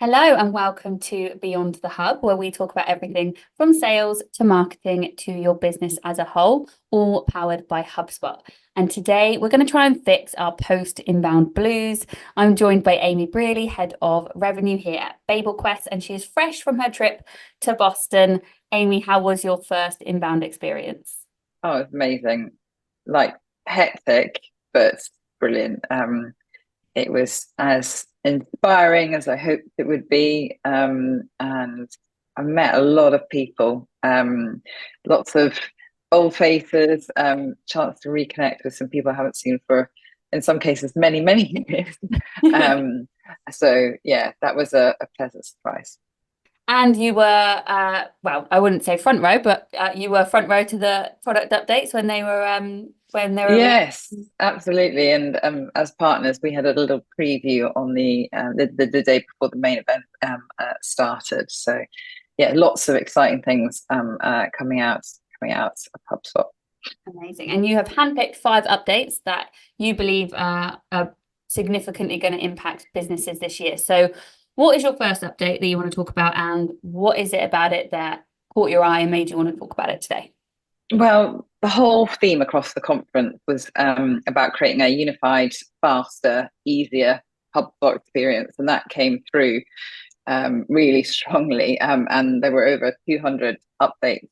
Hello and welcome to Beyond the Hub, where we talk about everything from sales to marketing to your business as a whole, all powered by HubSpot. And today we're going to try and fix our post-inbound blues. I'm joined by Amy Brierley, Head of Revenue here at BabelQuest, and she is fresh from her trip to Boston. Amy, how was your first inbound experience? Oh, it's amazing. Like hectic, but brilliant. It was as inspiring as I hoped it would be. And I met a lot of people, lots of old faces, chance to reconnect with some people I haven't seen for, in some cases, many, many years. Um, so yeah, that was a pleasant surprise. And you were, well, I wouldn't say front row, but you were front row to the product updates when they were released. Yes, absolutely. And as partners, we had a little preview on the day before the main event started. So, yeah, lots of exciting things coming out of HubSpot. Amazing. And you have handpicked 5 updates that you believe are significantly going to impact businesses this year. So, what is your first update that you want to talk about, and what is it about it that caught your eye and made you want to talk about it today? Well, the whole theme across the conference was about creating a unified, faster, easier HubSpot experience, and that came through really strongly. And there were over 200 updates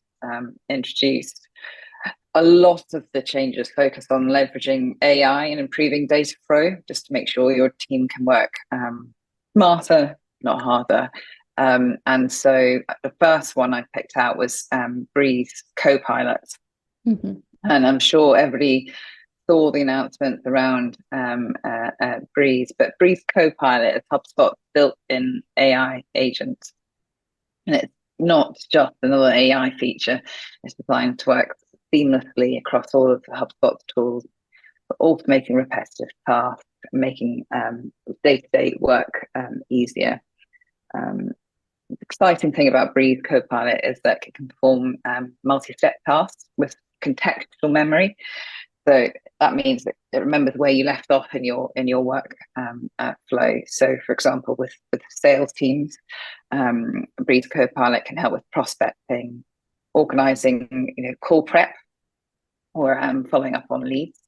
introduced. A lot of the changes focus on leveraging AI and improving data flow just to make sure your team can work smarter, not harder. And so the first one I picked out was Breeze Copilot. Mhm. And I'm sure everybody saw the announcements around Breeze, but Breeze Copilot is HubSpot's built-in AI agent. And it's not just another AI feature, it's designed to work seamlessly across all of the HubSpot tools, for automating repetitive tasks, making day-to-day work easier. The exciting thing about Breeze Copilot is that it can perform multi-step tasks with contextual memory. So that means that it remembers where you left off in your work flow. So, for example, with sales teams, Breeze Copilot can help with prospecting, organizing, call prep, or following up on leads.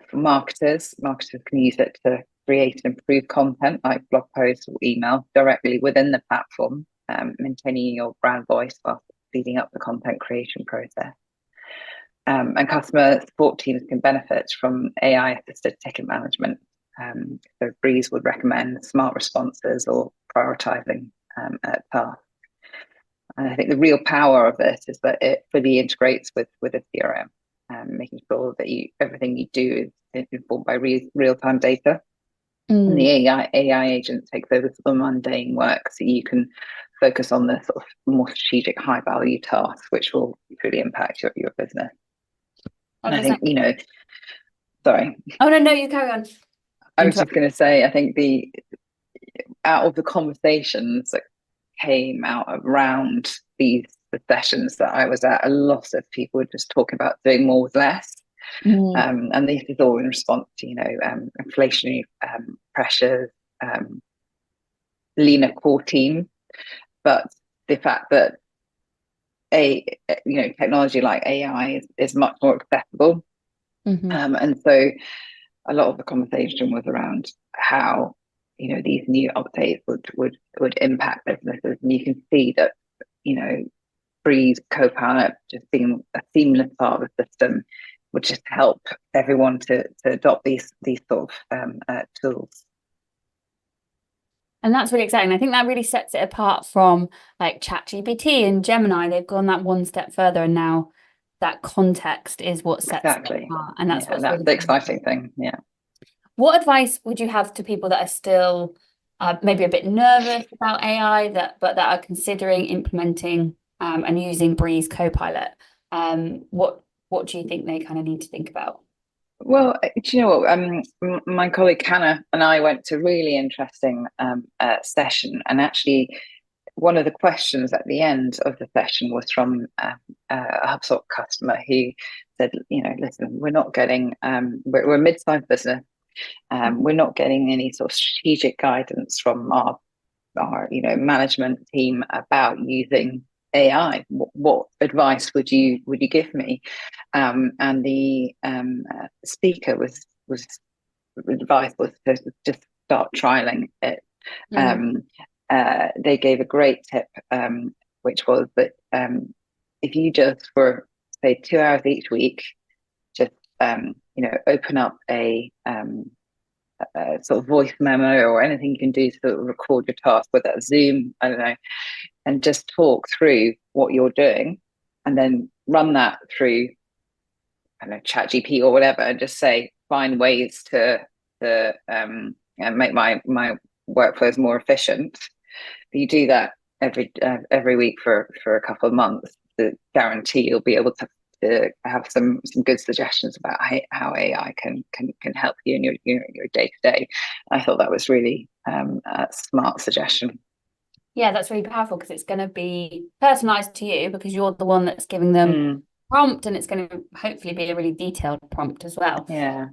For marketers can use it to create and improve content like blog posts or email directly within the platform, maintaining your brand voice while speeding up the content creation process. And customer support teams can benefit from AI-assisted ticket management. So Breeze would recommend smart responses or prioritizing tasks. And I think the real power of this is that it fully integrates with a CRM, making sure that everything you do is informed by real-time data. And the Mm. AI agent takes over the mundane work, so you can focus on the sort of more strategic, high-value tasks, which will really impact your business. And I think, sorry, Oh, no, no, you carry on. I was just Interrupt. going to say, I think out of the conversations that came out around the sessions that I was at, a lot of people were just talking about doing more with less. Mm. And this is all in response to, inflationary pressures, leaner core team, but the fact that technology like AI is much more accessible. Mhm. And so a lot of the conversation was around how these new updates would impact businesses, and you can see that Breeze Copilot just being a seamless part of the system would just help everyone to adopt these sort of tools. And that's really exciting. I think that really sets it apart from like ChatGPT and Gemini. They've gone that one step further, and now that context is what sets it Exactly. apart. And that's Yeah, what's that's really the cool. exciting thing. Yeah. What advice would you have to people that are still maybe a bit nervous about AI that are considering implementing and using Breeze Copilot? What do you think they kind of need to think about? Well, do you know what? My colleague Hannah and I went to a really interesting session, and actually, one of the questions at the end of the session was from a HubSpot customer who said, listen, we're not getting, we're a mid-sized business. We're not getting any sort of strategic guidance from our our management team about using AI. What advice would you give me? And the speaker was advice was to just start trialing it. They gave a great tip, which was that if you just for say 2 hours each week, just open up a sort of voice memo or anything you can do to sort of record your task, whether that's Zoom, I don't know, and just talk through what you're doing, and then run that through, I don't know, ChatGPT or whatever, and just say find ways to make my workflows more efficient. You do that every week for a couple of months, to guarantee you'll be able to have some good suggestions about how AI can help you in your day to day. I thought that was really a smart suggestion. Yeah, that's really powerful, because it's going to be personalized to you because you're the one that's giving them prompt, and it's going to hopefully be a really detailed prompt as well. Yeah.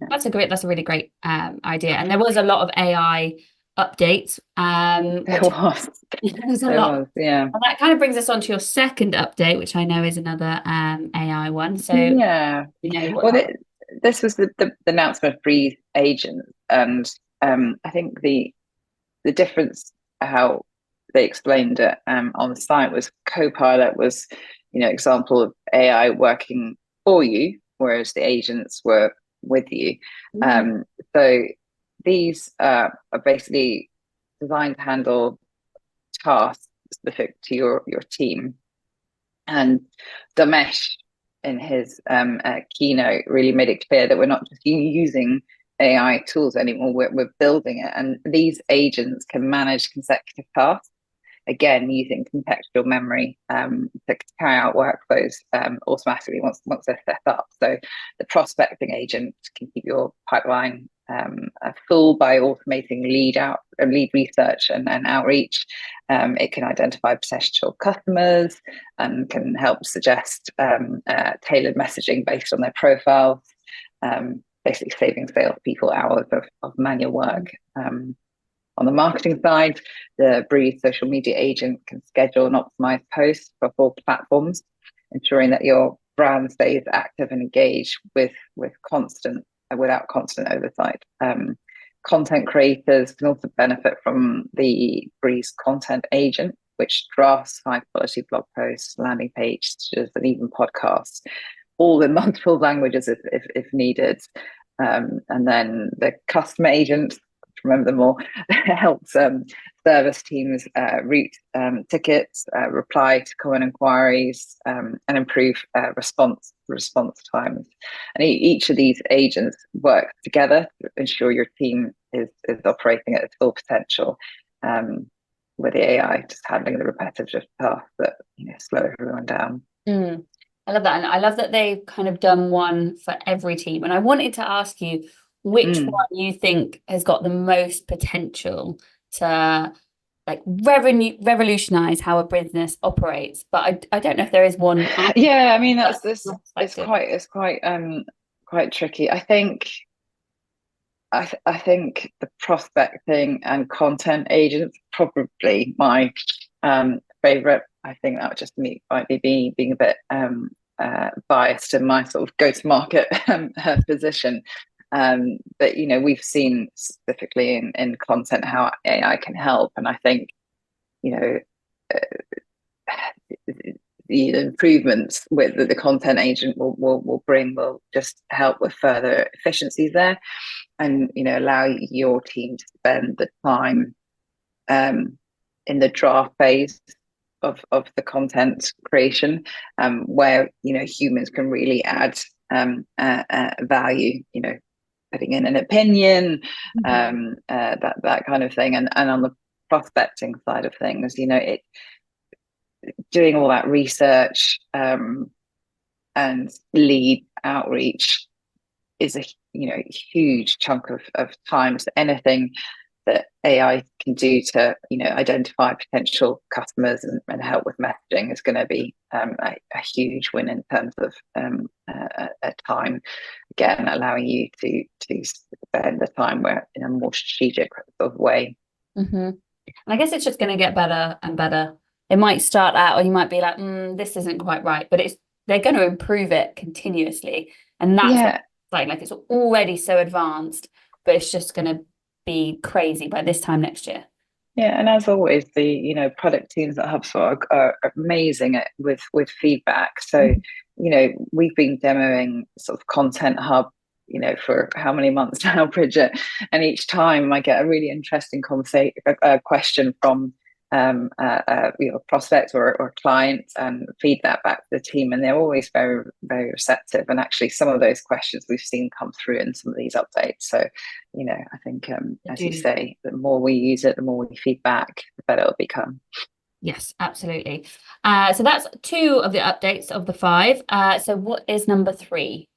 That's a really great idea. And there was a lot of AI updates. There was. There's a lot. Yeah. And that kind of brings us on to your second update, which I know is another AI one. So yeah, this was the announcement of Breeze agents, and I think the difference, how they explained it on the site, was Copilot was example of AI working for you, whereas the agents were with you. So these are basically designed to handle tasks specific to your team. And Damesh, in his keynote, really made it clear that we're not just using AI tools anymore, we're building it. And these agents can manage consecutive tasks, again, using contextual memory to carry out workflows automatically once they're set up. So the prospecting agent can keep your pipeline full by automating lead research and outreach. It can identify potential customers and can help suggest tailored messaging based on their profiles, basically saving salespeople hours of manual work. On the marketing side, the Breeze social media agent can schedule and optimize posts for all platforms, ensuring that your brand stays active and engaged without constant oversight. Content creators can also benefit from the Breeze content agent, which drafts high quality blog posts, landing pages, and even podcasts, all in multiple languages if needed. And then the customer agent, remember them all, helps service teams route tickets, reply to common inquiries, and improve response times. And each of these agents work together to ensure your team is operating at its full potential, with the AI just handling the repetitive tasks that slow everyone down. I love that. And I love that they've kind of done one for every team. And I wanted to ask you which one you think has got the most potential to like revolutionize how a business operates. But I don't know if there is one. Yeah, I mean it's quite tricky. I think the prospecting and content agents probably my favorite. I think that would just might be being a bit biased in my sort of go-to-market position. But we've seen specifically in content how AI can help, and I think the improvements with the content agent will bring will just help with further efficiencies there, and allow your team to spend the time in the draft phase of the content creation, where humans can really add value, putting in an opinion, that kind of thing. And on the prospecting side of things, it doing all that research and lead outreach is a huge chunk of time. So anything that AI can do to identify potential customers and help with messaging is going to be a huge win in terms of a time, again allowing you to spend the time where in a more strategic sort of way. And I guess it's just going to get better and better. It might start out, or you might be like, this isn't quite right, but they're going to improve it continuously. And that's what Yeah. it's like it's already so advanced, but it's just going to be crazy by this time next year. Yeah, and as always, the product teams at HubSpot are amazing with feedback. So, we've been demoing sort of Content Hub, for how many months now, Bridget? And each time I get a really interesting conversation, question from prospects or clients, and feed that back to the team, and they're always very, very receptive. And actually, some of those questions we've seen come through in some of these updates. So, I think, as you say, the more we use it, the more we feed back, the better it'll become. Yes, absolutely. So that's 2 of the updates of the 5. So what is number 3?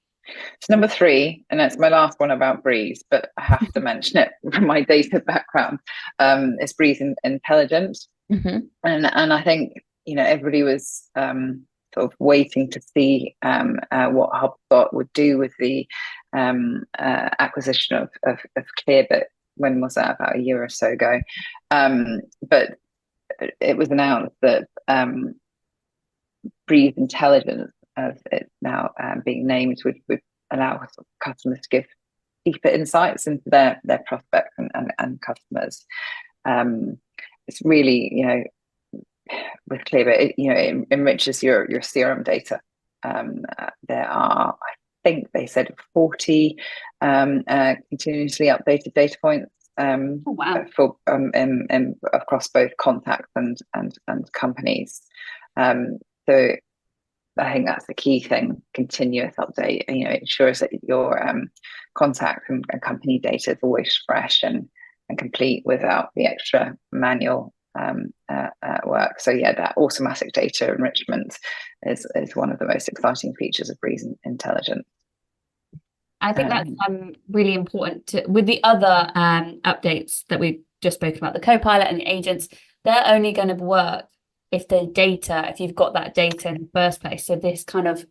So number 3, and that's my last one about Breeze, but I have to mention it from my data background. It's Breeze Intelligence, and I think everybody was sort of waiting to see what HubSpot would do with the acquisition of Clearbit. When was that? About a year or so ago. But it was announced that Breeze Intelligence, as it's now being named, would allow customers to give deeper insights into their prospects and customers. It's really, with Clearbit, it enriches your CRM data. There are, I think they said, 40 continuously updated data points for across both contacts and companies. So I think that's the key thing: continuous update. It ensures that your contact and company data is always fresh and complete without the extra manual work. So yeah, that automatic data enrichment is one of the most exciting features of Breeze Intelligence. I think that's really important with the other updates that we've just spoken about, the Copilot and the agents. They're only going to work if you've got that data in the first place. So this kind of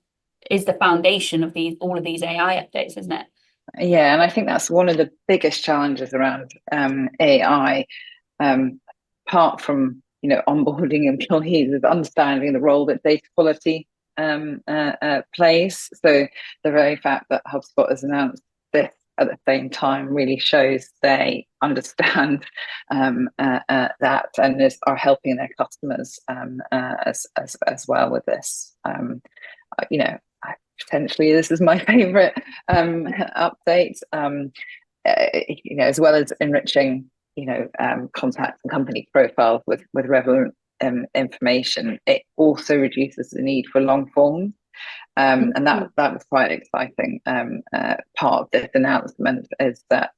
is the foundation of all of these AI updates, isn't it? Yeah, and I think that's one of the biggest challenges around AI, apart from onboarding employees, is understanding the role that data quality plays. So the very fact that HubSpot has announced this at the same time really shows they understand that, and are helping their customers as well with this. Potentially this is my favorite update. As well as enriching contact and company profiles with relevant information, it also reduces the need for long forms. And that was quite exciting. Part of this announcement is that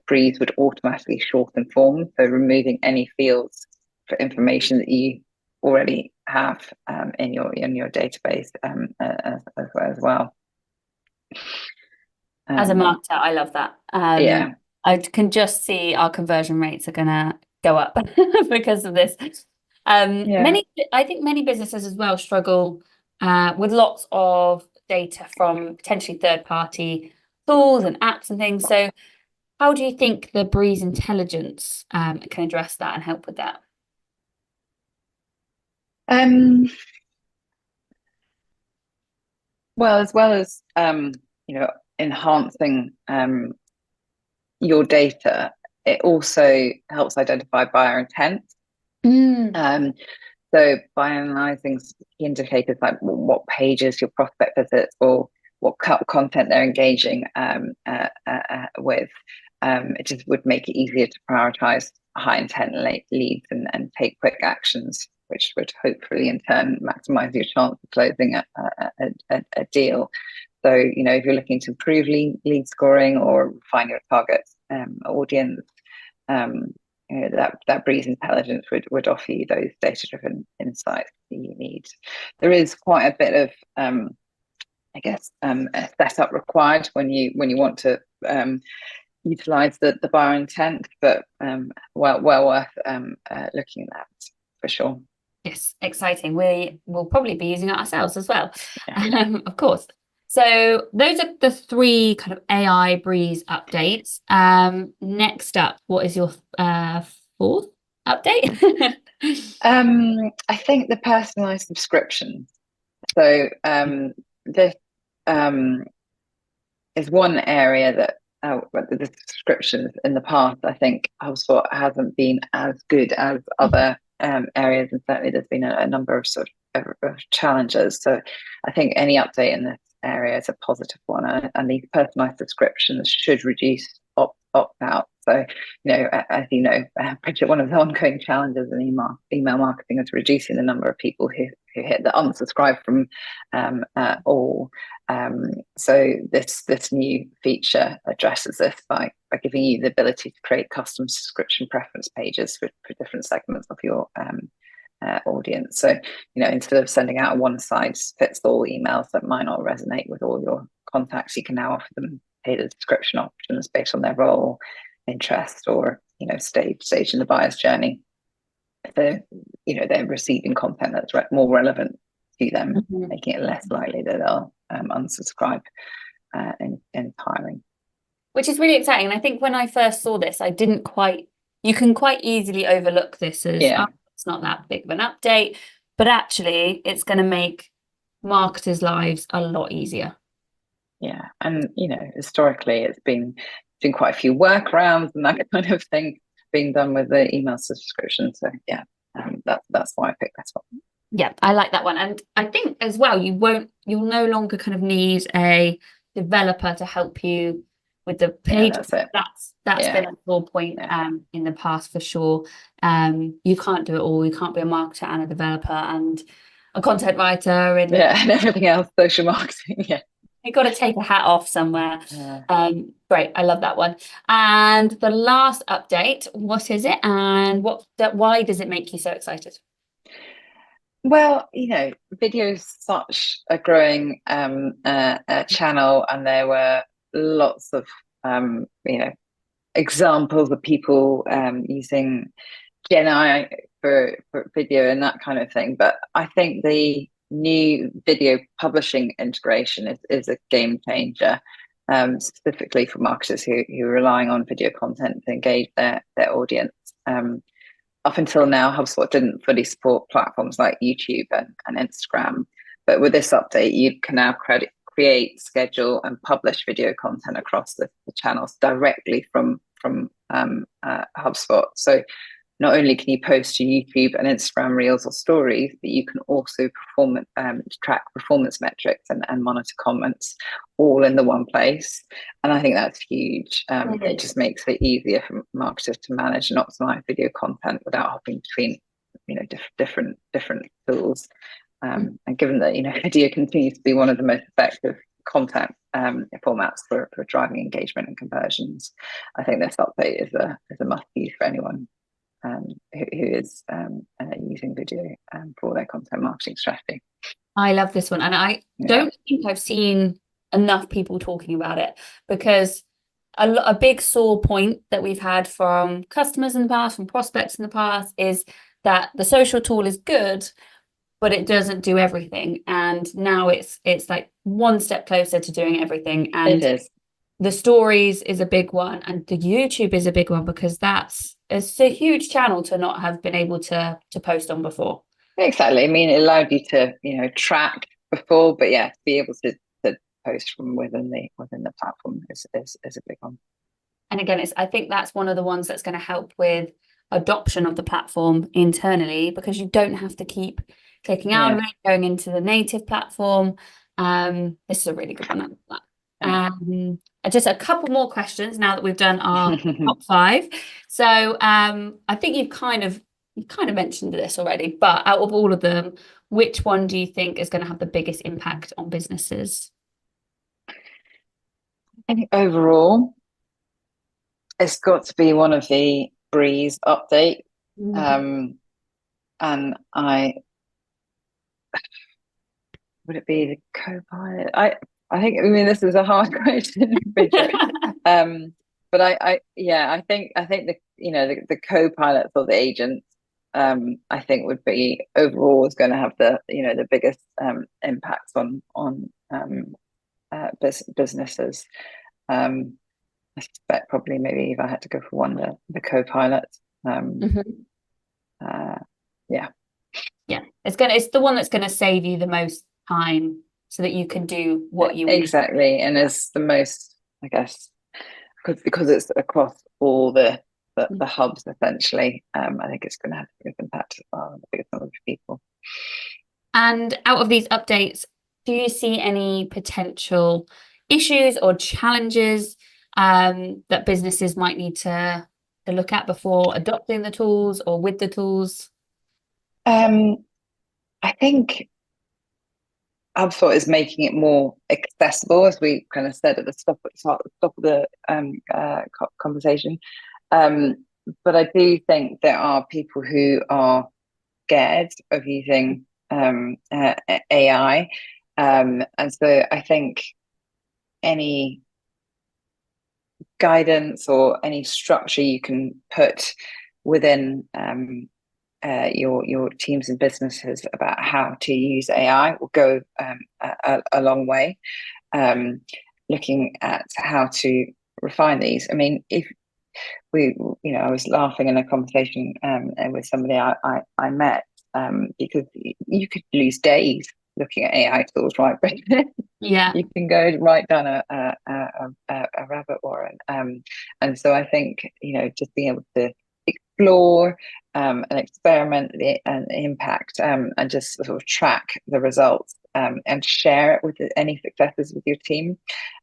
Breeze would automatically shorten forms, so removing any fields for information that you already have in your database as well. As a marketer, I love that. Yeah, I can just see our conversion rates are gonna go up because of this. I think many businesses as well struggle with lots of data from potentially third-party tools and apps and things. So how do you think the Breeze Intelligence can address that and help with that? Well, as well as enhancing your data, it also helps identify buyer intent. So by analysing indicators like what pages your prospect visits or what content they're engaging with, it just would make it easier to prioritise high intent leads and take quick actions, which would hopefully in turn maximise your chance of closing a deal. So, if you're looking to improve lead scoring or find your target audience, that Breeze Intelligence would offer you those data-driven insights that you need. There is quite a bit of, a setup required when you want to utilize the buyer intent, but well worth looking at that for sure. Yes, exciting. We will probably be using it ourselves as well, of course. So those are the 3 kind of AI Breeze updates. Next up, what is your fourth update? I think the personalized subscriptions. So this is one area that the subscriptions in the past, I think HubSpot hasn't been as good as other areas, and certainly there's been a number of of challenges. So I think any update in this area is a positive one, and these personalized subscriptions should reduce opt out. So, as you know, Bridget, one of the ongoing challenges in email marketing is reducing the number of people who hit the unsubscribe from all. So this new feature addresses this by giving you the ability to create custom subscription preference pages for different segments of your audience. So, instead of sending out a one-size-fits-all emails that might not resonate with all your contacts, you can now offer them tailored subscription options based on their role, interest, or stage in the buyer's journey. So, they're receiving content that's more relevant to them, making it less likely that they'll unsubscribe entirely. Which is really exciting. And I think when I first saw this, you can quite easily overlook this as, it's not that big of an update, but actually it's going to make marketers' lives a lot easier. Yeah. And, historically it's been quite a few workarounds and that kind of thing being done with the email subscription. So yeah, that's why I picked this one. Yeah, I like that one. And I think as well, you'll no longer kind of need a developer to help you with the page. That's been a sore point in the past for sure. You can't do it all. You can't be a marketer and a developer and a content writer and and everything else, social marketing. Yeah. You've got to take a hat off somewhere. Great, I love that one. And the last update, what is it, and why does it make you so excited? Well, video is such a growing channel, and there were lots of examples of people using Gen AI for video and that kind of thing. But I think the new video publishing integration is a game changer, specifically for marketers who are relying on video content to engage their audience. Up until now, HubSpot didn't fully support platforms like YouTube and Instagram. But with this update, you can now create, schedule, and publish video content across the channels directly from HubSpot. So not only can you post to YouTube and Instagram Reels or Stories, but you can also track performance metrics and monitor comments all in the one place. And I think that's huge. It just makes it easier for marketers to manage and optimize video content without hopping between different tools. And given that video continues to be one of the most effective content formats for driving engagement and conversions, I think this update is a must use for anyone who is using video for their content marketing strategy. I love this one, and I don't think I've seen enough people talking about it, because a big sore point that we've had from customers in the past, from prospects in the past, is that the social tool is good, but it doesn't do everything. And now it's like one step closer to doing everything. And it is. The stories is a big one, and the YouTube is a big one, because it's a huge channel to not have been able to post on before. Exactly. I mean, it allowed you to track before, but to be able to post from within the platform is a big one. And again, I think that's one of the ones that's going to help with adoption of the platform internally, because you don't have to keep clicking out of it, going into the native platform. This is a really good one. Just a couple more questions now that we've done our top 5. So I think you've kind of mentioned this already, but out of all of them, which one do you think is going to have the biggest impact on businesses? I think overall, it's got to be one of the Breeze update. And would it be the Copilot? I think, this is a hard question, Bridget. But I think the co-pilots or the agents, I think would be overall is going to have the biggest impacts on businesses. I suspect probably maybe if I had to go for one, the co-pilot. Mhm. Yeah. Yeah, it's the one that's gonna save you the most time so that you can do what you want. Exactly. And it's the most, I guess, because it's across all the hubs essentially. I think it's going to have a big impact on the biggest number of people. And out of these updates, do you see any potential issues or challenges that businesses might need to look at before adopting the tools or with the tools? I think HubSpot is making it more accessible, as we kind of said at the stop of the conversation. But I do think there are people who are scared of using AI, and so I think any guidance or any structure you can put within your teams and businesses about how to use AI will go a long way. Looking at how to refine these. I mean, if I was laughing in a conversation with somebody I met because you could lose days looking at AI tools, right? Yeah. You can go right down a rabbit warren. And so I think, just being able to explore and experiment the impact and just sort of track the results and share it with any successes with your team,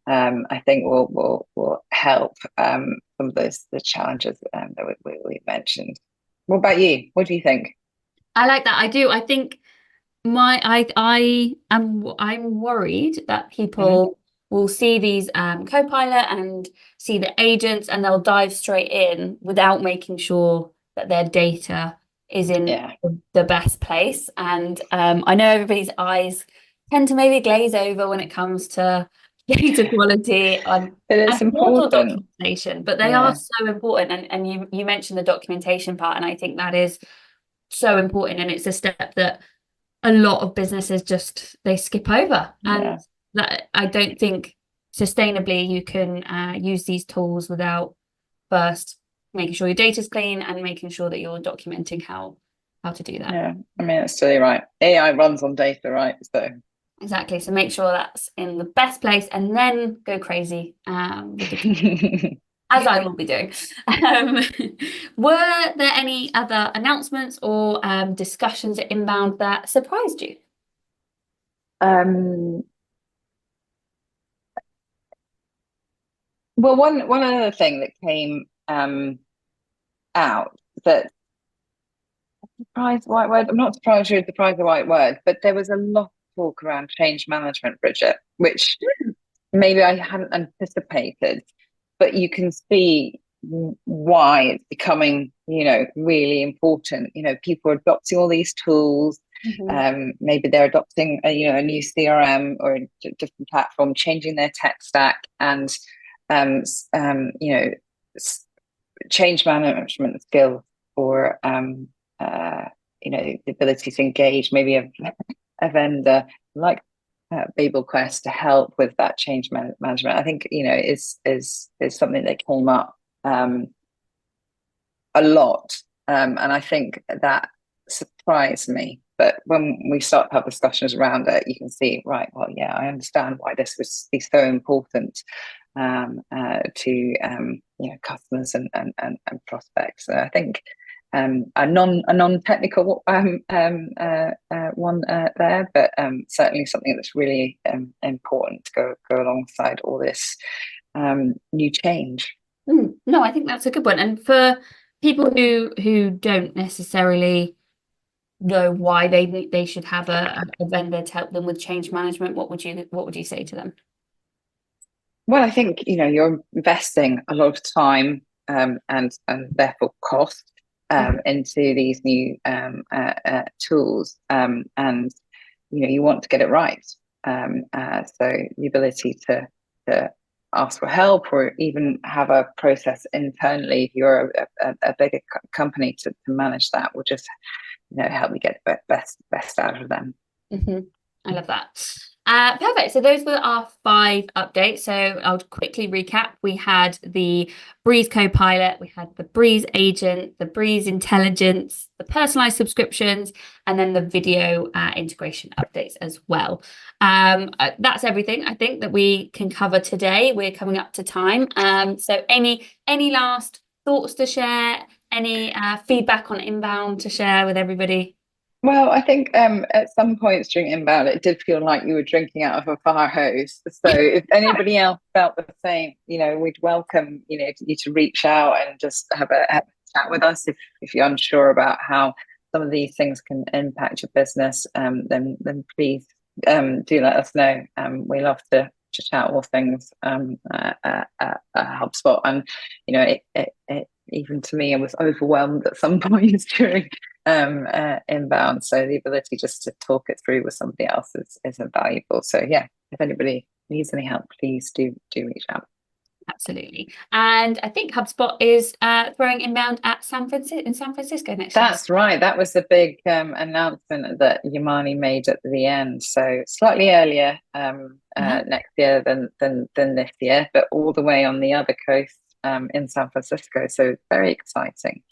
I think will help some of the challenges that we mentioned. What about you? What do you think? I like that. I do. I think I'm worried that Mm-hmm. people will see these Copilot and see the agents and they'll dive straight in without making sure that their data is in Yeah, the best place. And I know everybody's eyes tend to maybe glaze over when it comes to data quality but and it's portal important. documentation, but they are Yeah, so important. And you mentioned the documentation part, and I think that is so important. And it's a step that a lot of businesses just they skip over, and yeah. that I don't think sustainably you can use these tools without first making sure your data's clean and making sure that you're documenting how to do that. Yeah, I mean, that's totally right. AI runs on data, right? So, Exactly. So make sure that's in the best place and then go crazy with the as I will be doing. Um, were there any other announcements or discussions at Inbound that surprised you? um, well, one other thing that came out that surprised the right word. I'm not surprised you're surprised the right word, but there was a lot of talk around change management, Bridget, which maybe I hadn't anticipated, but you can see why it's becoming, really important. People are adopting all these tools. Mhm. Maybe they're adopting a new CRM or a different platform, changing their tech stack, and um, change management skills or the ability to engage maybe a vendor like BabelQuest to help with that change management. I think is something that came up a lot, and I think that surprised me. But when we start to have discussions around it, you can see, right, well, yeah, I understand why this would be so important to customers and prospects. So I think a non-technical one there, but certainly something that's really important to go alongside all this new change. No, I think that's a good one. And for people who don't necessarily know why they should have a vendor to help them with change management, what would you say to them? Well, I think you're investing a lot of time and therefore cost into these new tools, and you want to get it right. So the ability to ask for help or even have a process internally if you're a bigger company to manage that will just help you get the best out of them. Hmm. I love that. Perfect. So those were our 5 updates. So I'll quickly recap. We had the Breeze Copilot, we had the Breeze Agent, the Breeze Intelligence, the personalized subscriptions, and then the video integration updates as well. That's everything I think that we can cover today. We're coming up to time. So any last thoughts to share? Any feedback on inbound to share with everybody? Well, I think at some points during inbound, it did feel like you were drinking out of a fire hose. So if anybody else felt the same, we'd welcome, you to reach out and just have a chat with us if you're unsure about how some of these things can impact your business. Then please do let us know. We love to chat all things HubSpot, and it even to me, I was overwhelmed at some points during inbound. So the ability just to talk it through with somebody else is invaluable. So yeah, if anybody needs any help, please do reach out. Absolutely. And I think HubSpot is throwing inbound at San Francisco next year. That's right. That was the big announcement that Yamani made at the end. So slightly earlier next year than this year, but all the way on the other coast. In San Francisco, so very exciting.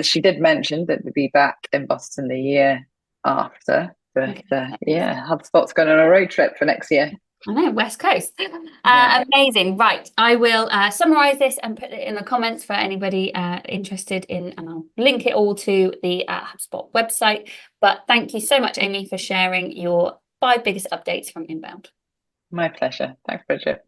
She did mention that we'll be back in Boston the year after, but yeah, HubSpot's going on a road trip for next year. I know, West Coast. Amazing. Right, I will summarize this and put it in the comments for anybody interested in, and I'll link it all to the HubSpot website. But thank you so much, Amy, for sharing your 5 biggest updates from inbound. My pleasure. Thanks, Bridget.